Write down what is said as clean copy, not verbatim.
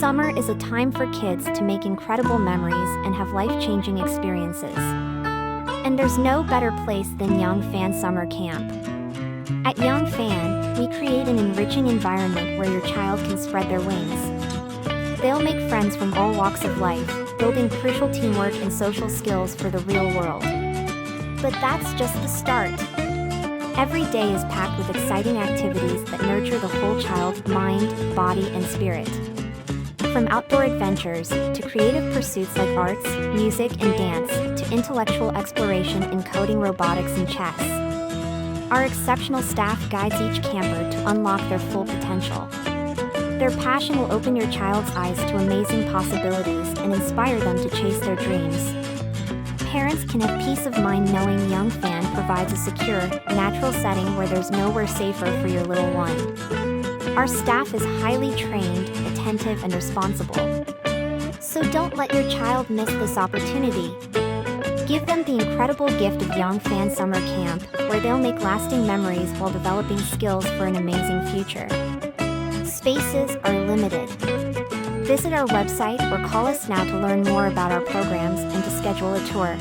Summer is a time for kids to make incredible memories and have life-changing experiences. And there's no better place than Young Fan Summer Camp. At Young Fan, we create an enriching environment where your child can spread their wings. They'll make friends from all walks of life, building crucial teamwork and social skills for the real world. But that's just the start. Every day is packed with exciting activities that nurture the whole child's mind, body, and spirit. From outdoor adventures to creative pursuits like arts, music, and dance, to intellectual exploration in coding, robotics, and chess. Our exceptional staff guides each camper to unlock their full potential. Their passion will open your child's eyes to amazing possibilities and inspire them to chase their dreams. Parents can have peace of mind knowing Young Fan provides a secure, natural setting where there's nowhere safer for your little one. Our staff is highly trained, attentive, and responsible. So don't let your child miss this opportunity. Give them the incredible gift of Young Fan Summer Camp, where they'll make lasting memories while developing skills for an amazing future. Spaces are limited. Visit our website or call us now to learn more about our programs and to schedule a tour.